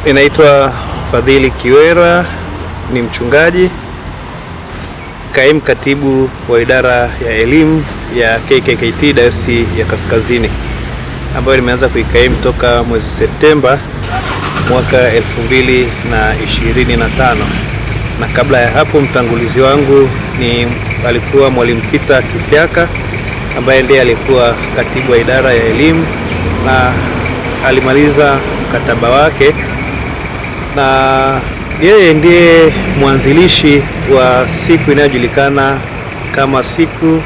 Inaitwa Fadhili Kiwera, ni mchungaji, kaimu katibu wa idara ya elimu ya KKKT Dayosisi ya Kaskazini, ambayo nimeanza kuikaimu toka mwezi Septemba mwaka 2025. Na kabla ya hapo mtangulizi wangu alikuwa Mwalimu Peter Kithyaka, ambaye ndiye alikuwa katibu wa idara ya elimu na alimaliza mkataba wake, na yeye ndiye mwanzilishi wa siku inayojulikana kama siku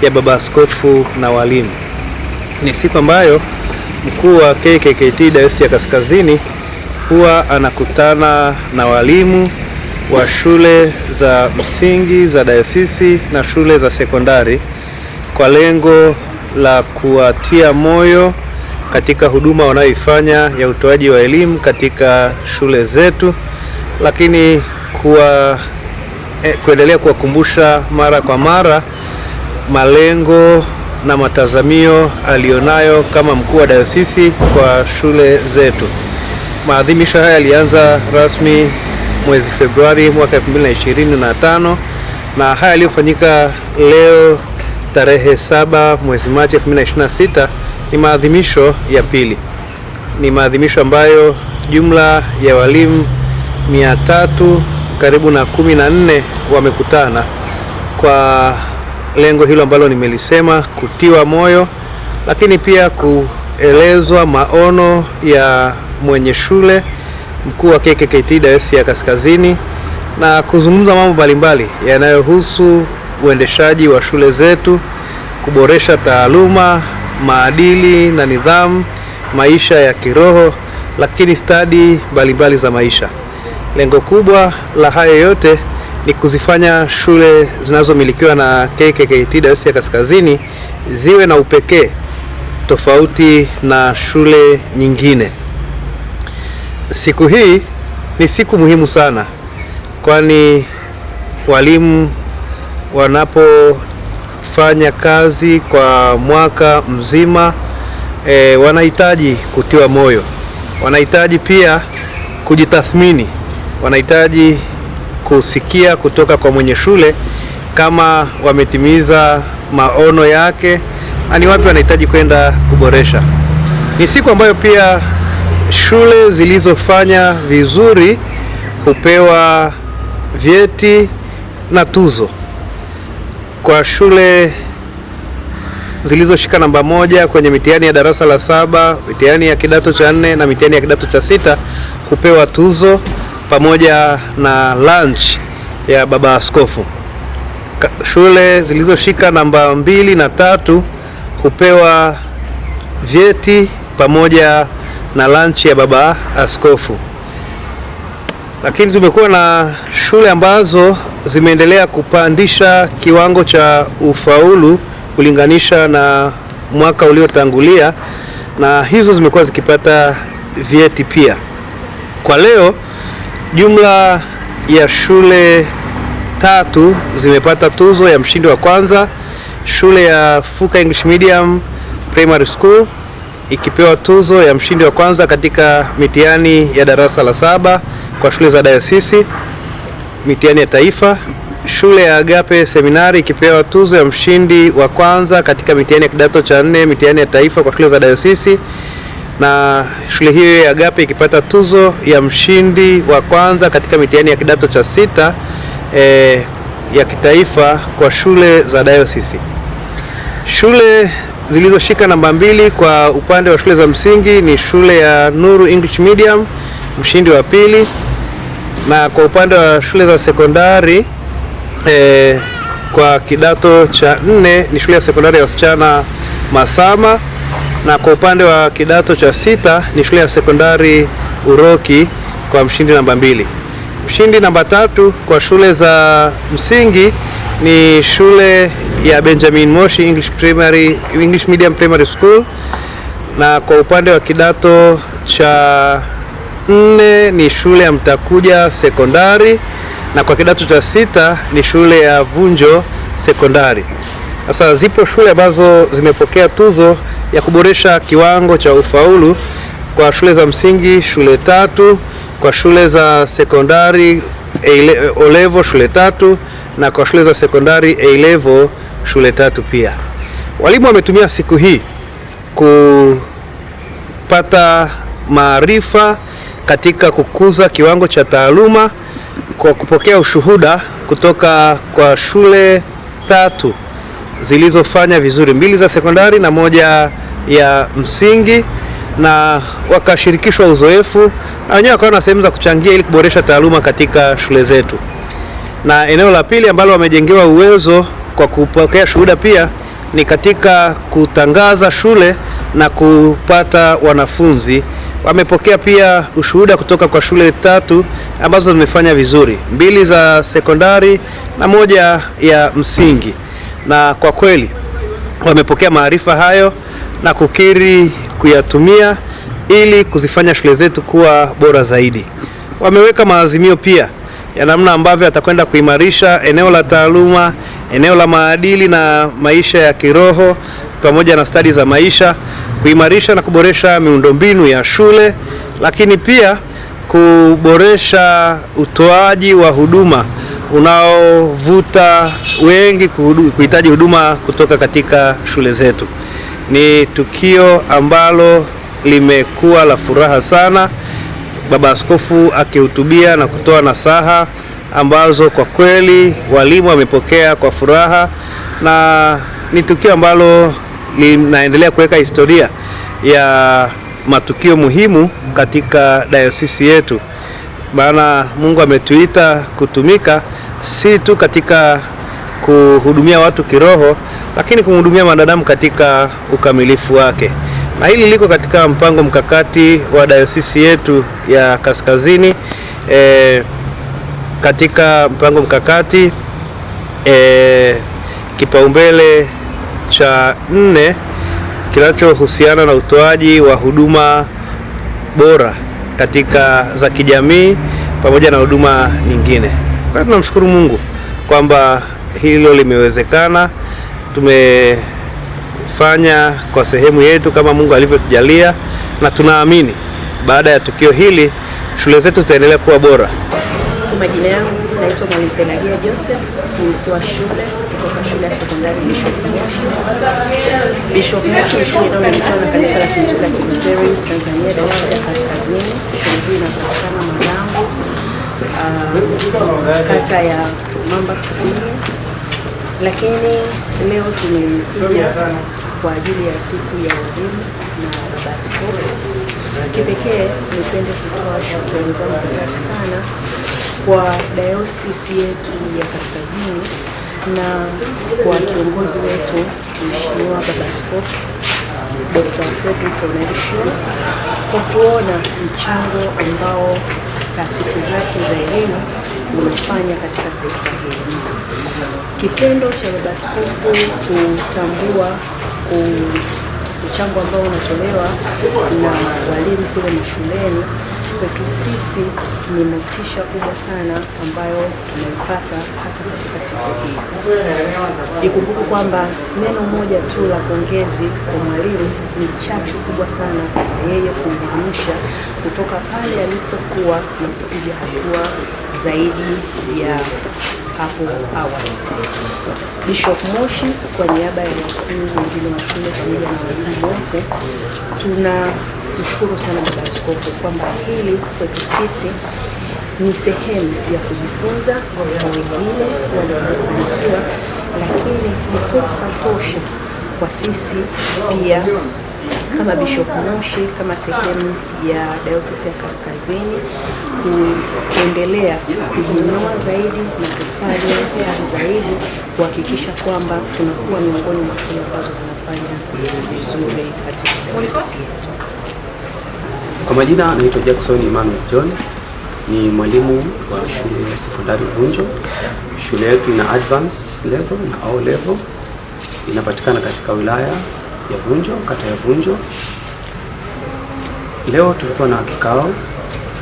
ya Baba Askofu na walimu. Ni siku ambayo mkuu wa KKKT Dayosisi ya Kaskazini huwa anakutana na walimu wa shule za msingi za dayosisi na shule za sekondari kwa lengo la kuwatia moyo katika huduma wanayoifanya ya utoaji wa elimu katika shule zetu, lakini kuendelea kuwakumbusha mara kwa mara malengo na matazamio alionayo kama mkuu wa dayosisi kwa shule zetu. Maadhimisho haya yalianza rasmi mwezi Februari mwaka 2025 na haya yaliyofanyika leo tarehe 7 mwezi Machi 2026 ni maadhimisho ya pili. Ni maadhimisho ambayo jumla ya walimu 300 karibu na 14 wamekutana kwa lengo hilo ambalo nimelisema, kutiwa moyo, lakini pia kuelezwa maono ya mwenye shule, mkuu wa KKKT Dayosisi ya Kaskazini, na kuzungumza mambo mbalimbali yanayohusu uendeshaji wa shule zetu, kuboresha taaluma, maadili na nidhamu, maisha ya kiroho, lakini stadi mbalimbali za maisha. Lengo kubwa la haya yote ni kuzifanya shule zinazomilikiwa na KKKT Dayosisi ya Kaskazini ziwe na upekee tofauti na shule nyingine. Siku hii ni siku muhimu sana, kwani walimu wanapofanya kazi kwa mwaka mzima wanahitaji kutiwa moyo, wanahitaji pia kujitathmini, wanahitaji kusikia kutoka kwa mwenye shule kama wametimiza maono yake na ni wapi wanahitaji kwenda kuboresha. Ni siku ambayo pia shule zilizofanya vizuri hupewa vyeti na tuzo. Kwa shule zilizoshika namba 1 kwenye mitihani ya darasa la 7, mitihani ya kidato cha 4 na mitihani ya kidato cha 6 hupewa tuzo pamoja na lunch ya Baba Askofu. Shule zilizoshika namba 2 na 3 hupewa vyeti pamoja na lunch ya Baba Askofu. Lakini tumekuwa na shule ambazo zimeendelea kupandisha kiwango cha ufaulu kulinganisha na mwaka uliotangulia, na hizo zimekuwa zikipata vyeti pia. Kwa leo jumla ya shule 3 zimepata tuzo ya mshindi wa kwanza. Shule ya Fuka English Medium Primary School ikipewa tuzo ya mshindi wa kwanza katika mitihani ya darasa la 7 kwa shule za dayosisi, mitihani ya taifa. Shule ya Agape Seminari ikipewa tuzo ya mshindi wa kwanza katika mitihani ya kidato cha 4, mitihani ya taifa kwa shule za dayosisi, na shule hiyo ya Agape ikipata tuzo ya mshindi wa kwanza katika mitihani ya kidato cha 6 ya kitaifa kwa shule za dayosisi. Shule zilizoshika namba 2 kwa upande wa shule za msingi ni shule ya Nuru English Medium, mshindi wa 2, na kwa upande wa shule za sekondari kwa kidato cha 4 ni shule ya sekondari ya wasichana Masama, na kwa upande wa kidato cha 6 ni shule ya sekondari Uroki kwa mshindi namba 2. Mshindi namba 3 kwa shule za msingi ni shule ya Benjamin Moshi English Medium Primary School, na kwa upande wa kidato cha 4 ni shule ya Mtakuja Sekondari, na kwa kidato cha 6 ni shule ya Vunjo Sekondari. Sasa zipo shule ambazo zimepokea tuzo ya kuboresha kiwango cha ufaulu kwa shule za msingi shule 3, kwa shule za sekondari O level shule 3, na kwa shule za sekondari A level shule 3 pia. Walimu wametumia siku hii kupata maarifa katika kukuza kiwango cha taaluma kwa kupokea ushuhuda kutoka kwa shule 3 zilizofanya vizuri, 2 za sekondari na 1 ya msingi, na wakashirikishwa uzoefu na wenyewe wakawa na sehemu za kuchangia ili kuboresha taaluma katika shule zetu. Na eneo la pili ambalo wamejengewa uwezo kwa kupokea shuhuda pia ni katika kutangaza shule na kupata wanafunzi. Wamepokea pia ushuhuda kutoka kwa shule 3 ambazo zimefanya vizuri, 2 za sekondari na 1 ya msingi, na kwa kweli wamepokea maarifa hayo na kukiri kuyatumia ili kuzifanya shule zetu kuwa bora zaidi. Wameweka maazimio pia ya namna ambavyo atakwenda kuimarisha eneo la taaluma, eneo la maadili na maisha ya kiroho pamoja na stadi za maisha, kuimarisha na kuboresha miundombinu ya shule, lakini pia kuboresha utoaji wa huduma unaovuta wengi kuhitaji huduma kutoka katika shule zetu. Ni tukio ambalo limekuwa la furaha sana, Baba Askofu akihutubia na kutoa nasaha ambazo kwa kweli walimu wamepokea kwa furaha, na ni tukio ambalo linaendelea kuweka historia ya matukio muhimu katika dayosisi yetu. Maana Mungu ametuita kutumika si tu katika kuhudumia watu kiroho, lakini kumhudumia wanadamu katika ukamilifu wake. Na hili liko katika mpango mkakati wa dayosisi yetu ya Kaskazini. Katika mpango mkakati kipaumbele cha 4 kinachohusiana na utoaji wa huduma bora katika za kijamii pamoja na huduma nyingine. Kwa tunamshukuru Mungu kwamba hilo limewezekana. Tumefanya kwa sehemu yetu kama Mungu alivyotujalia, na tunaamini baada ya tukio hili shule zetu zitaendelea kuwa bora. Majina yangu naitwa Mwalimu Pelagia Joseph, ni mkuu wa shule kutoka shule ya sekondari Bishop Moshi. Bishop Moshi ni shule inayomilikiwa na Kanisa la Kiinjili la Kilutheri Tanzania Dayosisi ya Kaskazini. Shule hii inapatikana Magango, kata ya Mamba Kusini. Lakini leo tumekuja kwa ajili ya siku ya walimu na Baba Askofu. Kipekee nipende kutoa shukrani zangu dhati sana kwa dayosisi yetu ya Kaskazini na kwa kiongozi wetu Mheshimiwa Baba Askofu Dr. Frederick Onesho kwa kuona mchango ambao taasisi zake za elimu unafanya katika taifa hili. Kitendo cha Baba Askofu kutambua mchango ambao unatolewa na walimu kule mashuleni, kwetu sisi ni motisha kubwa sana ambayo tunaipata hasa katika siku hii. Ikumbuke kwamba neno moja tu la pongezi kwa mwalimu ni chachu kubwa sana kwa yeye kumwamsha kutoka pale alipokuwa na kupiga hatua zaidi ya hapo awali. Bishop Moshi kwa niaba ya wakuu wengine wa shule pamoja na walimu wote, tunamshukuru sana Baba Askofu kwamba hili kwetu sisi ni sehemu ya kujifunza kwa wengine waliofanikiwa, lakini ni fursa tosha kwa sisi pia kama Bishop Moshi, kama sehemu ya Dayosisi ya Kaskazini kuendelea kujiinua zaidi na kufanya kazi zaidi kuhakikisha kwamba tunakuwa miongoni mwa shule ambazo zinafanya vizuri katika dayosisi yetu. Kwa majina naitwa Jackson Emmanuel John, ni mwalimu wa shule ya sekondari Vunjo. Shule yetu ina advance level na O level, inapatikana katika wilaya ya Vunjo, kata ya Vunjo. Leo tulikuwa na kikao,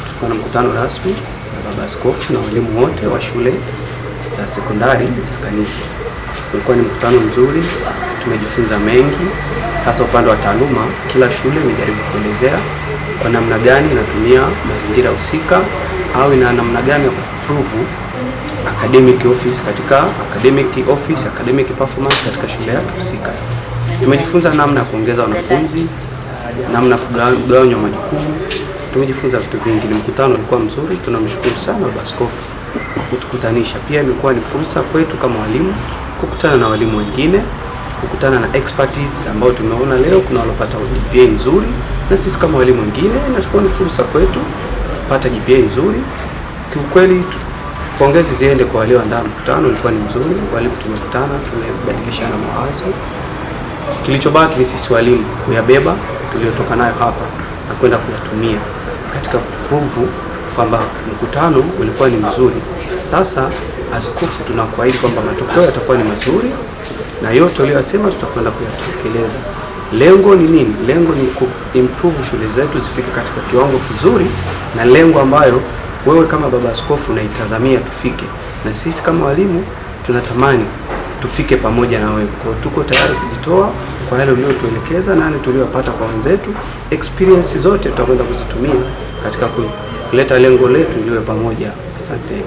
tulikuwa na mkutano rasmi na Baba Askofu na walimu wote wa shule za sekondari za kanisa. Ulikuwa ni mkutano mzuri, tumejifunza mengi, hasa upande wa taaluma. Kila shule imejaribu kuelezea kwa namna gani inatumia mazingira husika au ina namna gani ya kuimprove academic performance katika shule yake husika. Tumejifunza namna ya kuongeza wanafunzi, namna kugawanya majukumu. Tumejifunza vitu vingi. Ni mkutano ulikuwa mzuri. Tunamshukuru sana Baba Askofu kwa kutukutanisha. Pia imekuwa ni fursa kwetu kama walimu kukutana na walimu wengine, kukutana na expertise ambao tumeona leo kuna walopata GPA nzuri, na sisi kama walimu wengine inakuwa ni fursa kwetu kupata GPA nzuri. Kiukweli pongezi ziende kwa walioandaa mkutano, ulikuwa ni mzuri. Walimu tumekutana, tumebadilishana mawazo. Kilichobaki ni sisi walimu kuyabeba tuliotoka nayo hapa na kwenda kuyatumia katika kuprove kwamba mkutano ulikuwa ni mzuri. Sasa askofu, tunakuahidi kwamba matokeo yatakuwa ni mazuri na yote uliyosema tutakwenda kuyatekeleza. Lengo ni nini? Lengo ni kuimprove shule zetu zifike katika kiwango kizuri, na lengo ambayo wewe kama Baba Askofu unaitazamia tufike, na sisi kama walimu tunatamani tufike pamoja na wewe. Kwa tuko tayari kujitoa kwa yale uliotuelekeza na yale tuliyopata kwa wenzetu. Experience zote tutakwenda kuzitumia katika kuleta lengo letu liwe pamoja. Asante.